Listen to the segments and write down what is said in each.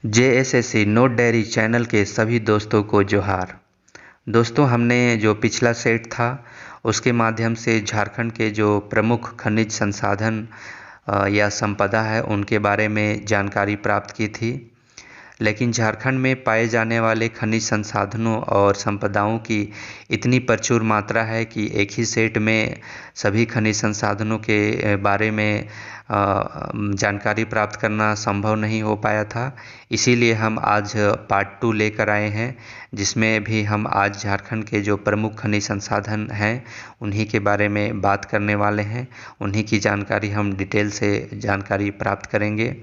JSSC note diary channel के सभी दोस्तों को जोहार। दोस्तों, हमने जो पिछला सेट था उसके माध्यम से झारखंड के जो प्रमुख खनिज संसाधन या संपदा है उनके बारे में जानकारी प्राप्त की थी। लेकिन झारखंड में पाए जाने वाले खनिज संसाधनों और संपदाओं की इतनी प्रचुर मात्रा है कि एक ही सेट में सभी खनिज संसाधनों के बारे में जानकारी प्राप्त करना संभव नहीं हो पाया था। इसीलिए हम आज पार्ट 2 लेकर आए हैं, जिसमें भी हम आज झारखंड के जो प्रमुख खनिज संसाधन हैं उन्हीं के बारे में बात करने वाले हैं। उन्हीं की जानकारी हम डिटेल से जानकारी प्राप्त करेंगे।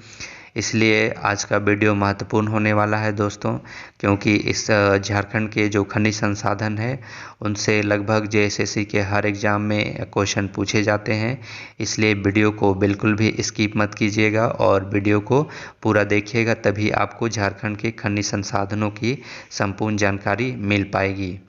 इसलिए आज का वीडियो महत्वपूर्ण होने वाला है दोस्तों, क्योंकि इस झारखंड के जो खनिज संसाधन है उनसे लगभग JSSC के हर एग्ज़ाम में क्वेश्चन पूछे जाते हैं। इसलिए वीडियो को बिल्कुल भी स्किप मत कीजिएगा और वीडियो को पूरा देखिएगा, तभी आपको झारखंड के खनिज संसाधनों की संपूर्ण जानकारी मिल पाएगी।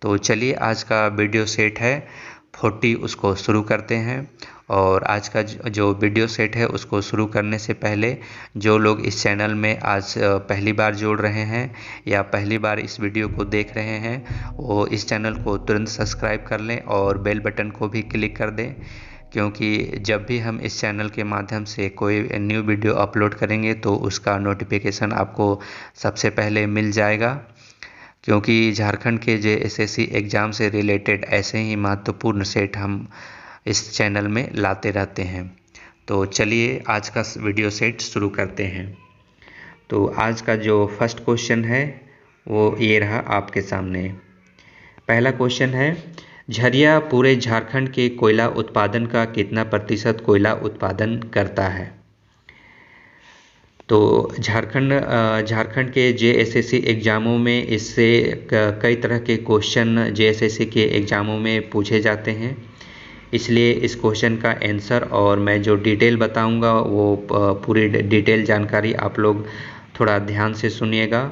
तो चलिए, आज का वीडियो सेट है 40, उसको शुरू करते हैं। और आज का जो वीडियो सेट है उसको शुरू करने से पहले जो लोग इस चैनल में आज पहली बार जुड़ रहे हैं या पहली बार इस वीडियो को देख रहे हैं, वो इस चैनल को तुरंत सब्सक्राइब कर लें और बेल बटन को भी क्लिक कर दें, क्योंकि जब भी हम इस चैनल के माध्यम से कोई न्यू वीडियो अपलोड करेंगे तो उसका नोटिफिकेशन आपको सबसे पहले मिल जाएगा। क्योंकि झारखंड के JSSC एग्ज़ाम से रिलेटेड ऐसे ही महत्वपूर्ण सेट हम इस चैनल में लाते रहते हैं। तो चलिए आज का वीडियो सेट शुरू करते हैं। तो आज का जो फर्स्ट क्वेश्चन है वो ये रहा आपके सामने। पहला क्वेश्चन है, झरिया पूरे झारखंड के कोयला उत्पादन का कितना प्रतिशत कोयला उत्पादन करता है? तो झारखंड के JSSC एग्ज़ामों में इससे कई तरह के क्वेश्चन JSSC के एग्ज़ामों में पूछे जाते हैं। इसलिए इस क्वेश्चन का आंसर और मैं जो डिटेल बताऊंगा वो पूरी डिटेल जानकारी आप लोग थोड़ा ध्यान से सुनिएगा,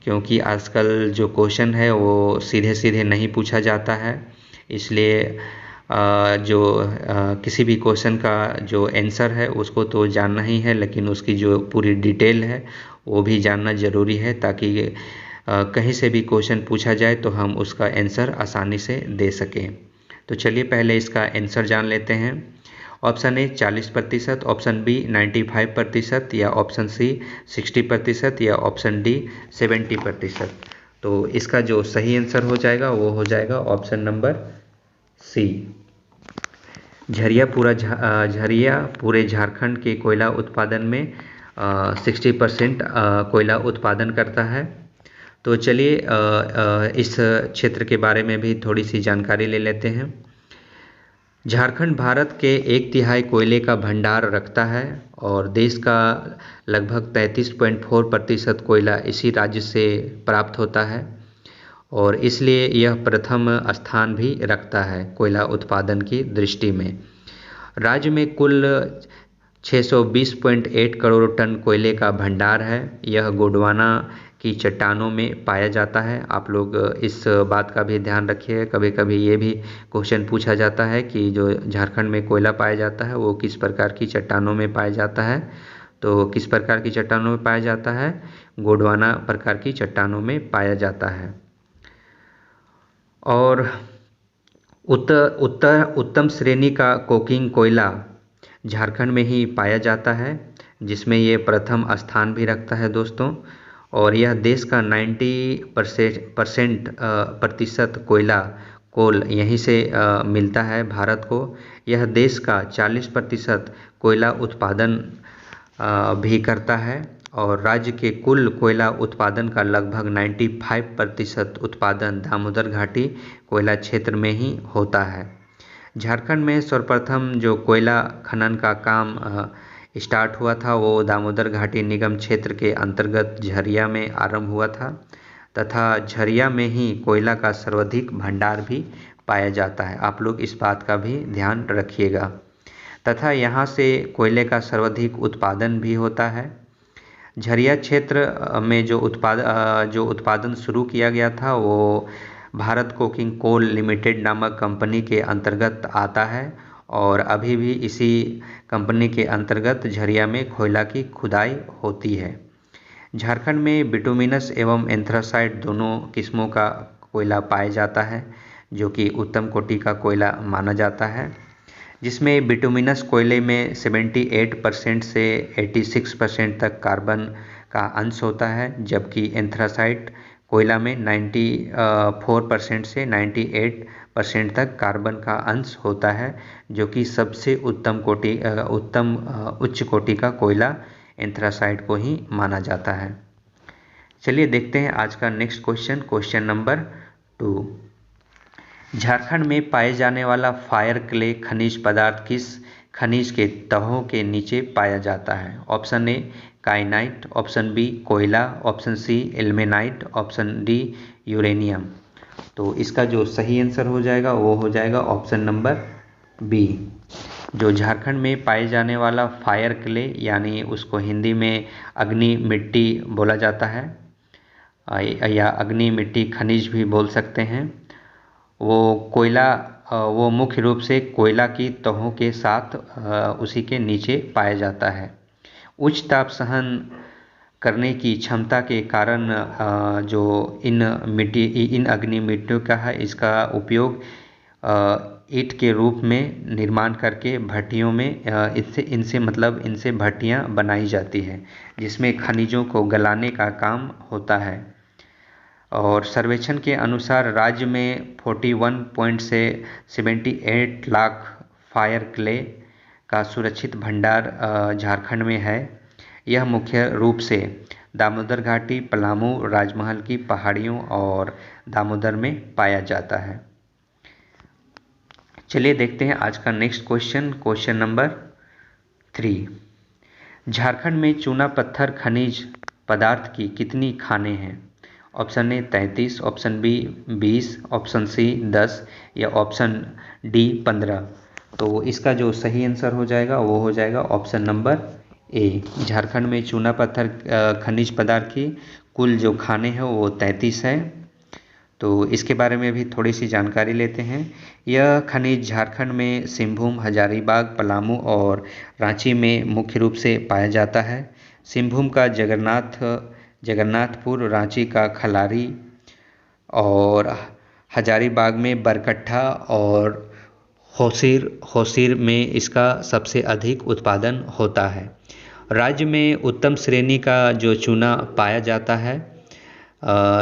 क्योंकि आजकल जो क्वेश्चन है वो सीधे सीधे नहीं पूछा जाता है। इसलिए किसी भी क्वेश्चन का जो आंसर है उसको तो जानना ही है, लेकिन उसकी जो पूरी डिटेल है वो भी जानना ज़रूरी है, ताकि कहीं से भी क्वेश्चन पूछा जाए तो हम उसका आंसर आसानी से दे सकें। तो चलिए पहले इसका आंसर जान लेते हैं। ऑप्शन ए 40%, ऑप्शन बी 95%, या ऑप्शन सी 60%, या ऑप्शन डी 70%। तो इसका जो सही आंसर हो जाएगा वो हो जाएगा ऑप्शन नंबर सी। झरिया पूरे झारखंड के कोयला उत्पादन में 60% कोयला उत्पादन करता है। तो चलिए इस क्षेत्र के बारे में भी थोड़ी सी जानकारी ले लेते हैं। झारखंड भारत के 1/3 कोयले का भंडार रखता है और देश का लगभग 33.4% कोयला इसी राज्य से प्राप्त होता है, और इसलिए यह प्रथम स्थान भी रखता है कोयला उत्पादन की दृष्टि में। राज्य में कुल 620.8 करोड़ टन कोयले का भंडार है। यह गोंडवाना की चट्टानों में पाया जाता है। आप लोग इस बात का भी ध्यान रखिए, कभी कभी ये भी क्वेश्चन पूछा जाता है कि जो झारखंड में कोयला पाया जाता है वो किस प्रकार की चट्टानों में पाया जाता है। तो किस प्रकार की चट्टानों में पाया जाता है? गोंडवाना प्रकार की चट्टानों में पाया जाता है। और उत्तम श्रेणी का कोकिंग कोयला झारखंड में ही पाया जाता है, जिसमें ये प्रथम स्थान भी रखता है दोस्तों। और यह देश का 90% प्रतिशत कोल यहीं से मिलता है भारत को। यह देश का 40% कोयला उत्पादन भी करता है, और राज्य के कुल कोयला उत्पादन का लगभग 95% उत्पादन दामोदर घाटी कोयला क्षेत्र में ही होता है। झारखंड में सर्वप्रथम जो कोयला खनन का काम स्टार्ट हुआ था वो दामोदर घाटी निगम क्षेत्र के अंतर्गत झरिया में आरंभ हुआ था, तथा झरिया में ही कोयला का सर्वाधिक भंडार भी पाया जाता है। आप लोग इस बात का भी ध्यान रखिएगा। तथा यहाँ से कोयले का सर्वाधिक उत्पादन भी होता है। झरिया क्षेत्र में जो उत्पादन शुरू किया गया था वो भारत कोकिंग कोल लिमिटेड नामक कंपनी के अंतर्गत आता है, और अभी भी इसी कंपनी के अंतर्गत झरिया में कोयला की खुदाई होती है। झारखंड में बिटुमिनस एवं एंथ्रासाइट दोनों किस्मों का कोयला पाया जाता है, जो कि उत्तम कोटि का कोयला माना जाता है, जिसमें बिटुमिनस कोयले में 78% से 86% तक कार्बन का अंश होता है, जबकि एंथ्रासाइट कोयला में 94% से 98% तक कार्बन का अंश होता है, जो कि सबसे उत्तम उच्च कोटि का कोयला एंथ्रासाइट को ही माना जाता है। चलिए देखते हैं आज का next question, question number 2। Jharkhand में पाए जाने वाला फायर क्ले खनिज पदार्थ किस खनिज के तहों के नीचे पाया जाता है? Option A kyanite, option B कोयला, option C ilmenite, option D uranium. तो इसका जो सही आंसर हो जाएगा वो हो जाएगा ऑप्शन नंबर बी। जो झारखंड में पाए जाने वाला फायर क्ले, यानी उसको हिंदी में अग्नि मिट्टी बोला जाता है या अग्नि मिट्टी खनिज भी बोल सकते हैं, वो मुख्य रूप से कोयला की तहों के साथ उसी के नीचे पाया जाता है। उच्च ताप सहन करने की क्षमता के कारण जो इन अग्नि मिट्टियों का है, इसका उपयोग ईंट के रूप में निर्माण करके भट्टियों में इनसे भट्टियाँ बनाई जाती हैं, जिसमें खनिजों को गलाने का काम होता है। और सर्वेक्षण के अनुसार राज्य में 41.78 लाख फायर क्ले का सुरक्षित भंडार झारखंड में है। यह मुख्य रूप से दामोदर घाटी, पलामू, राजमहल की पहाड़ियों और दामोदर में पाया जाता है। चलिए देखते हैं आज का next question, question number 3। Jharkhand में चूना पत्थर खनिज पदार्थ की कितनी खानें हैं? Option A 33, option B 20, option C 10 या ऑप्शन डी 15। तो इसका जो सही आंसर हो जाएगा वो हो जाएगा ऑप्शन नंबर ए। झारखंड में चूना पत्थर खनिज पदार्थ की कुल जो खानें हैं वो 33 है। तो इसके बारे में भी थोड़ी सी जानकारी लेते हैं। यह खनिज झारखंड में सिंहभूम, हजारीबाग, पलामू और रांची में मुख्य रूप से पाया जाता है। सिंहभूम का जगन्नाथपुर, रांची का खलारी और हजारीबाग में बरकट्ठा और होसिर में इसका सबसे अधिक उत्पादन होता है। राज्य में उत्तम श्रेणी का जो चूना पाया जाता है,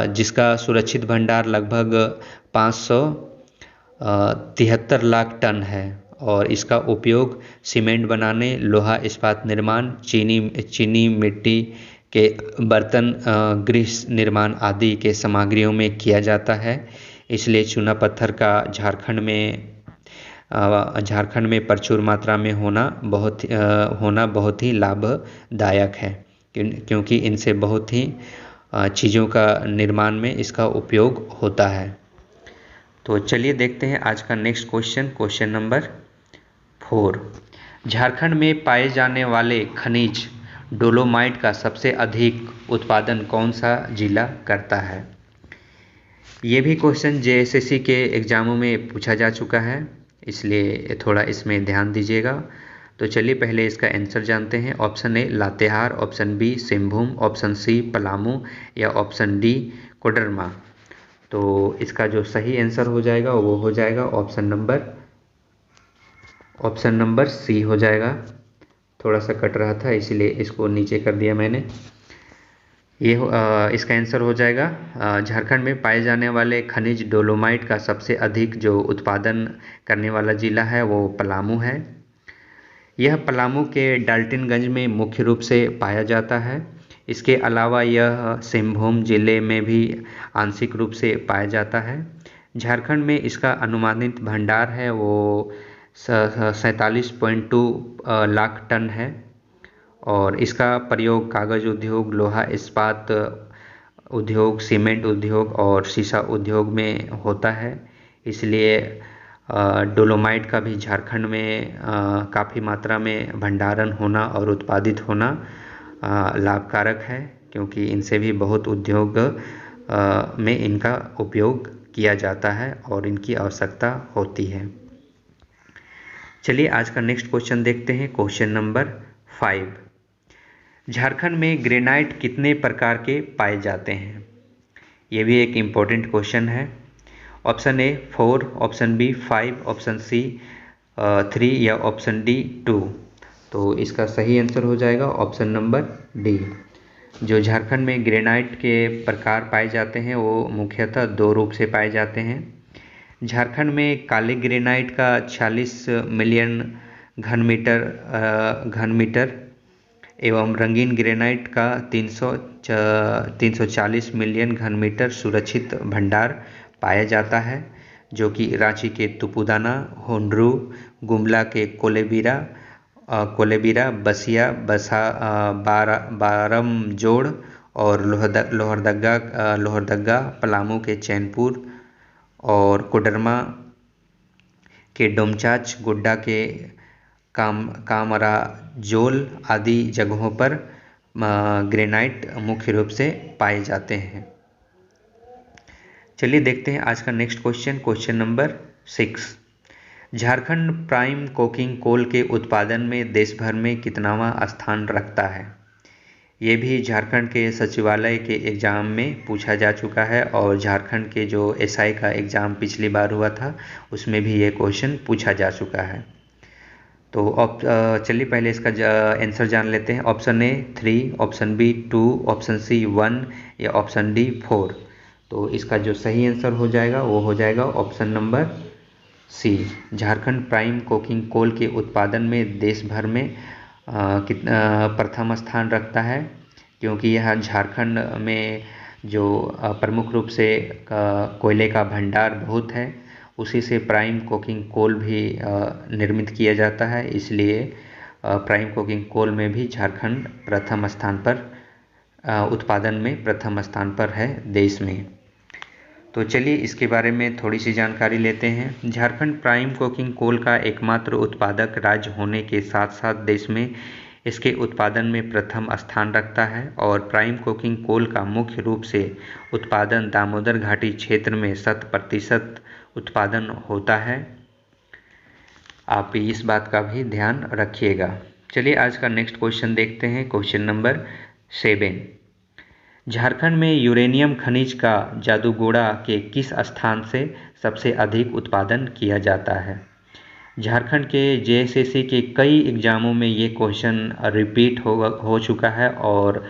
जिसका सुरक्षित भंडार लगभग 573 लाख टन है और इसका उपयोग सीमेंट बनाने, लोहा इस्पात निर्माण, चीनी मिट्टी के बर्तन, गृह निर्माण आदि के सामग्रियों में किया जाता है। इसलिए चूना पत्थर का झारखंड में प्रचुर मात्रा में होना बहुत ही लाभदायक है, क्योंकि इनसे बहुत ही चीज़ों का निर्माण में इसका उपयोग होता है। तो चलिए देखते हैं आज का next question, question number 4। Jharkhand में पाए जाने वाले खनिज डोलोमाइट का सबसे अधिक उत्पादन कौन सा जिला करता है? ये भी क्वेश्चन जेएसएससी के एग्जामों में पूछा जा चुका है, इसलिए थोड़ा इसमें ध्यान दीजिएगा। तो चलिए पहले इसका आंसर जानते हैं। Option A Latehar, option B Singhbhum, option C Palamu या ऑप्शन डी कोडरमा। तो इसका जो सही आंसर हो जाएगा वो हो जाएगा ऑप्शन नंबर सी हो जाएगा। थोड़ा सा कट रहा था इसीलिए इसको नीचे कर दिया मैंने। इसका आंसर हो जाएगा झारखंड में पाए जाने वाले खनिज डोलोमाइट का सबसे अधिक जो उत्पादन करने वाला जिला है वो पलामू है। यह पलामू के डाल्टनगंज में मुख्य रूप से पाया जाता है। इसके अलावा यह सिंहभूम जिले में भी आंशिक रूप से पाया जाता है। झारखंड में इसका अनुमानित भंडार है वो 47.2 लाख टन है और इसका प्रयोग कागज उद्योग, लोहा इस्पात उद्योग, सीमेंट उद्योग और शीशा उद्योग में होता है। इसलिए डोलोमाइट का भी झारखंड में काफ़ी मात्रा में भंडारण होना और उत्पादित होना लाभकारक है, क्योंकि इनसे भी बहुत उद्योग में इनका उपयोग किया जाता है और इनकी आवश्यकता होती है। चलिए आज का नेक्स्ट क्वेश्चन देखते हैं, क्वेश्चन नंबर 5। झारखंड में ग्रेनाइट कितने प्रकार के पाए जाते हैं? ये भी एक इम्पोर्टेंट क्वेश्चन है। Option A 4, option B 5, option C 3 या ऑप्शन डी 2। तो इसका सही आंसर हो जाएगा ऑप्शन नंबर डी। जो झारखंड में ग्रेनाइट के प्रकार पाए जाते हैं वो मुख्यतः दो रूप से पाए जाते हैं। झारखंड में काले ग्रेनाइट का 46 मिलियन घन मीटर एवं रंगीन ग्रेनाइट का 340 मिलियन घन मीटर सुरक्षित भंडार पाया जाता है, जो कि रांची के तुपुदाना, होंडरू, गुमला के कोलेबिरा, बसिया, बारमजोड़ और लोहरदगा, पलामू के चैनपुर और कोडरमा के डोमचांच, गोड्डा के कामराजोल आदि जगहों पर ग्रेनाइट मुख्य रूप से पाए जाते हैं। चलिए देखते हैं आज का next question, question number 6। Jharkhand prime coking coal के उत्पादन में देश भर में कितनावां स्थान रखता है? ये भी झारखंड के सचिवालय के एग्ज़ाम में पूछा जा चुका है और झारखंड के जो एसआई का एग्ज़ाम पिछली बार हुआ था उसमें भी ये क्वेश्चन पूछा जा चुका है। तो चलिए पहले इसका आंसर जान लेते हैं। Option A 3, option B 2, option C 1 या ऑप्शन डी 4। तो इसका जो सही आंसर हो जाएगा वो हो जाएगा option number C. Jharkhand prime coking coal के उत्पादन में देश भर में प्रथम स्थान रखता है, क्योंकि यह झारखंड में जो प्रमुख रूप से कोयले का भंडार बहुत है, उसी से प्राइम कोकिंग कोल भी निर्मित किया जाता है। इसलिए प्राइम कोकिंग कोल में भी झारखंड प्रथम स्थान पर उत्पादन में प्रथम स्थान पर है देश में। तो चलिए इसके बारे में थोड़ी सी जानकारी लेते हैं। झारखंड प्राइम कोकिंग कोल का एकमात्र उत्पादक राज्य होने के साथ साथ देश में इसके उत्पादन में प्रथम स्थान रखता है और प्राइम कोकिंग कोल का मुख्य रूप से उत्पादन दामोदर घाटी क्षेत्र में 100% उत्पादन होता है। आप इस बात का भी ध्यान रखिएगा। चलिए आज का नेक्स्ट क्वेश्चन देखते हैं, क्वेश्चन नंबर 7। झारखंड में यूरेनियम खनिज का जादूगोड़ा के किस स्थान से सबसे अधिक उत्पादन किया जाता है? झारखंड के जेएसएससी के कई एग्जामों में ये क्वेश्चन रिपीट हो चुका है और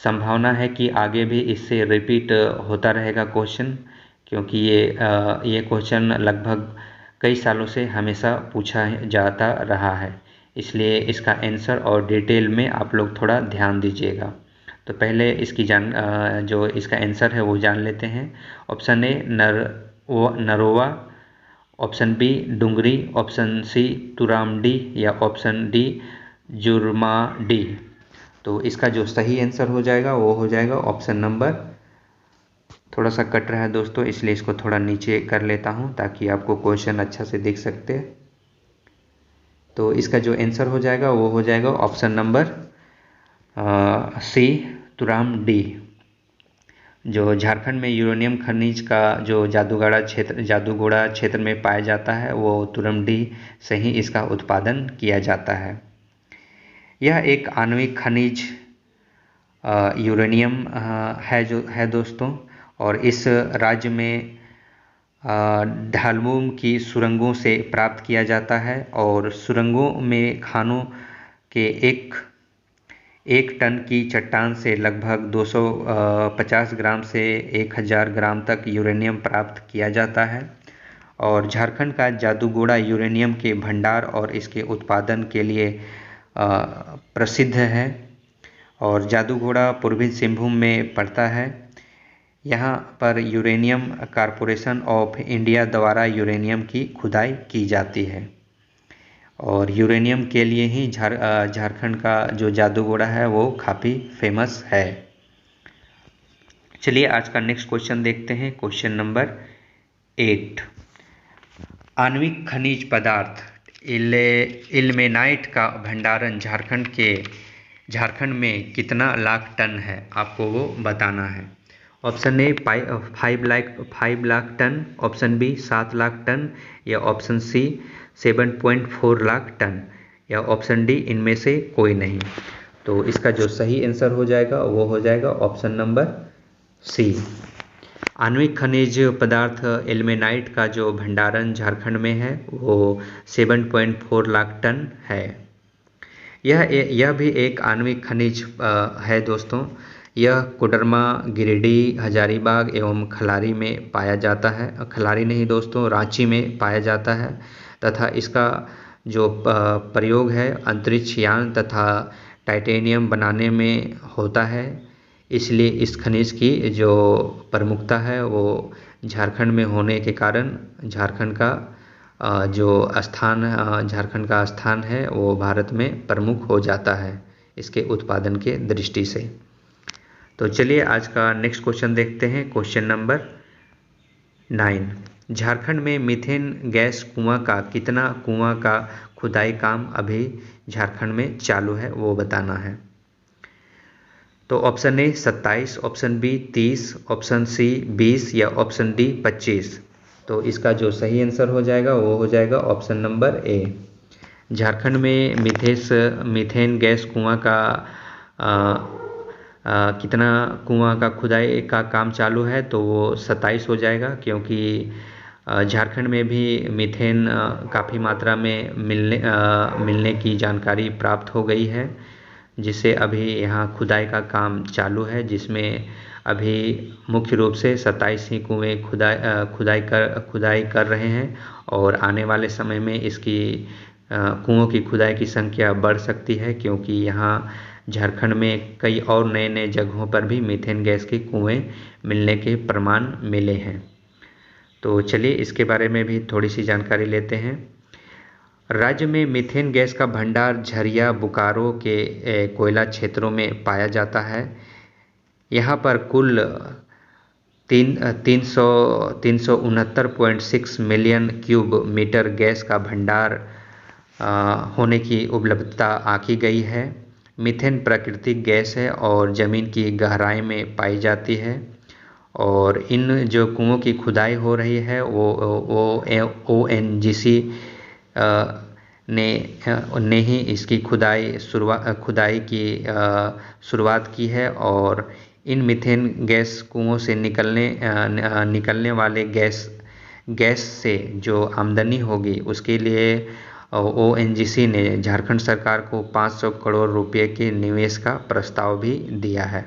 संभावना है कि आगे भी इससे रिपीट होता रहेगा क्वेश्चन, क्योंकि ये क्वेश्चन लगभग कई सालों से हमेशा पूछा जाता रहा है। इसलिए इसका आंसर और डिटेल में आप लोग थोड़ा ध्यान दीजिएगा। तो पहले इसकी जो इसका आंसर है वो जान लेते हैं। Option A Narova, option B Dungri, option C Turamdi या ऑप्शन डी जुर्माडी। तो इसका जो सही आंसर हो जाएगा वो हो जाएगा ऑप्शन नंबर, थोड़ा सा कट रहा है दोस्तों इसलिए इसको थोड़ा नीचे कर लेता हूँ ताकि आपको क्वेश्चन अच्छा से देख सकते हैं। तो इसका जो आंसर हो जाएगा वो हो जाएगा ऑप्शन नंबर सी तुरामडी। जो झारखंड में यूरेनियम खनिज का जो जादूगोड़ा क्षेत्र में पाया जाता है वो तुरामडी से ही इसका उत्पादन किया जाता है। यह एक आणविक खनिज यूरेनियम है दोस्तों, और इस राज्य में ढालमुम की सुरंगों से प्राप्त किया जाता है और सुरंगों में खानों के एक टन की चट्टान से लगभग 250 ग्राम से 1000 ग्राम तक यूरेनियम प्राप्त किया जाता है। और झारखंड का जादूगोड़ा यूरेनियम के भंडार और इसके उत्पादन के लिए प्रसिद्ध है और जादूगोड़ा पूर्वी सिंहभूम में पड़ता है। यहाँ पर यूरेनियम कॉरपोरेशन ऑफ इंडिया द्वारा यूरेनियम की खुदाई की जाती है और यूरेनियम के लिए ही झारखंड का जो जादूगोड़ा है वो काफ़ी फेमस है। चलिए आज का नेक्स्ट क्वेश्चन देखते हैं, क्वेश्चन नंबर 8। आणविक खनिज पदार्थ इल्मेनाइट का भंडारण झारखंड में कितना लाख टन है, आपको वो बताना है। Option A 5 lakh ton, option B 7 lakh ton या ऑप्शन सी 7.4 लाख टन या ऑप्शन डी इनमें से कोई नहीं। तो इसका जो सही आंसर हो जाएगा वो हो जाएगा ऑप्शन नंबर सी। आणविक खनिज पदार्थ इल्मेनाइट का जो भंडारण झारखंड में है वो 7.4 लाख टन है। यह भी एक आणविक खनिज है दोस्तों। यह कोडरमा, गिरिडीह, हजारीबाग एवं खलारी में पाया जाता है। खलारी नहीं दोस्तों, रांची में पाया जाता है तथा इसका जो प्रयोग है अंतरिक्ष यान तथा टाइटेनियम बनाने में होता है। इसलिए इस खनिज की जो प्रमुखता है वो झारखंड में होने के कारण झारखंड का झारखंड का स्थान है वो भारत में प्रमुख हो जाता है इसके उत्पादन के दृष्टि से। तो चलिए आज का नेक्स्ट क्वेश्चन देखते हैं, क्वेश्चन नंबर 9। झारखंड में मीथेन गैस कुआं का खुदाई काम अभी झारखंड में चालू है वो बताना है। तो option A 27, option B 30, option C 20 या ऑप्शन डी 25। तो इसका जो सही आंसर हो जाएगा वो हो जाएगा ऑप्शन नंबर ए। झारखंड में मीथेन गैस कुआं का खुदाई का काम चालू है तो वो 27 हो जाएगा, क्योंकि झारखंड में भी मीथेन काफ़ी मात्रा में मिलने की जानकारी प्राप्त हो गई है, जिससे अभी यहाँ खुदाई का काम चालू है, जिसमें अभी मुख्य रूप से 27 ही कुएँ खुदाई कर रहे हैं और आने वाले समय में इसकी कुओं की खुदाई की संख्या बढ़ सकती है, क्योंकि यहाँ झारखंड में कई और नए जगहों पर भी मीथेन गैस के कुएँ मिलने के प्रमाण मिले हैं। तो चलिए इसके बारे में भी थोड़ी सी जानकारी लेते हैं। राज्य में मीथेन गैस का भंडार झरिया, बोकारो के कोयला क्षेत्रों में पाया जाता है। यहाँ पर कुल 369.6 मिलियन क्यूब मीटर गैस का भंडार होने की उपलब्धता आंकी गई है। मीथेन प्राकृतिक गैस है और ज़मीन की गहराई में पाई जाती है, और इन जो कुओं की खुदाई हो रही है वो ONGC ने ही इसकी खुदाई की शुरुआत की है, और इन मीथेन गैस कुओं से निकलने वाले गैस से जो आमदनी होगी उसके लिए ONGC ने झारखंड सरकार को 500 करोड़ रुपए के निवेश का प्रस्ताव भी दिया है।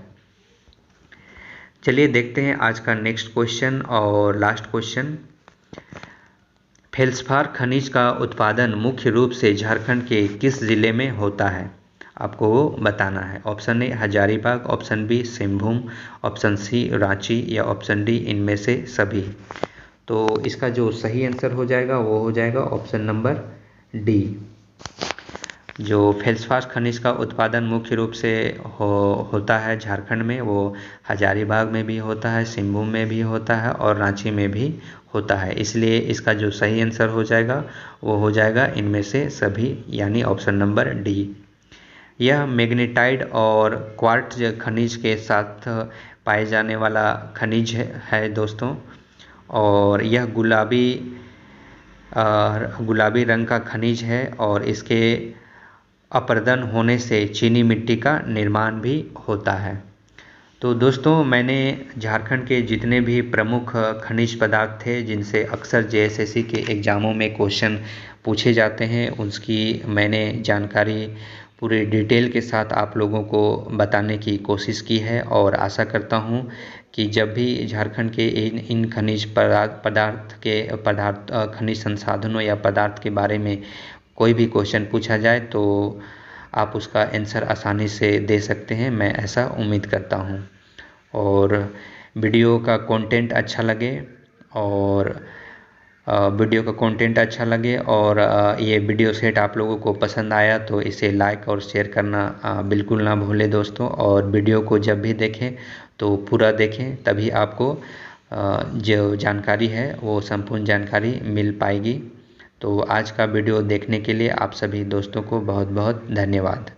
चलिए देखते हैं आज का नेक्स्ट क्वेश्चन और लास्ट क्वेश्चन। फेल्सपार खनिज का उत्पादन मुख्य रूप से झारखंड के किस जिले में होता है, आपको वो बताना है। Option A Hazaribagh, option B Singhbhum, option C Ranchi या ऑप्शन डी इनमें से सभी। तो इसका जो सही आंसर हो जाएगा वो हो जाएगा ऑप्शन नंबर डी। जो फेल्सपार खनिज का उत्पादन मुख्य रूप से होता है झारखंड में, वो हजारीबाग में भी होता है, सिंहभूम में भी होता है और रांची में भी होता है। इसलिए इसका जो सही आंसर हो जाएगा वो हो जाएगा इनमें से सभी, यानी ऑप्शन नंबर डी। यह मैग्नेटाइट और क्वार्ट्ज खनिज के साथ पाए जाने वाला खनिज है दोस्तों, और यह गुलाबी रंग का खनिज है और इसके अपर्दन होने से चीनी मिट्टी का निर्माण भी होता है। तो दोस्तों मैंने झारखंड के जितने भी प्रमुख खनिज पदार्थ थे जिनसे अक्सर JSSC के एग्ज़ामों में क्वेश्चन पूछे जाते हैं, उसकी मैंने जानकारी पूरे डिटेल के साथ आप लोगों को बताने की कोशिश की है, और आशा करता हूं कि जब भी झारखंड के इन खनिज खनिज संसाधनों या पदार्थ के बारे में कोई भी क्वेश्चन पूछा जाए तो आप उसका आंसर आसानी से दे सकते हैं, मैं ऐसा उम्मीद करता हूं। और वीडियो का कंटेंट अच्छा लगे और ये वीडियो सेट आप लोगों को पसंद आया तो इसे लाइक और शेयर करना बिल्कुल ना भूलें दोस्तों। और वीडियो को जब भी देखें तो पूरा देखें, तभी आपको जो जानकारी है वो संपूर्ण जानकारी मिल पाएगी। तो आज का वीडियो देखने के लिए आप सभी दोस्तों को बहुत बहुत धन्यवाद।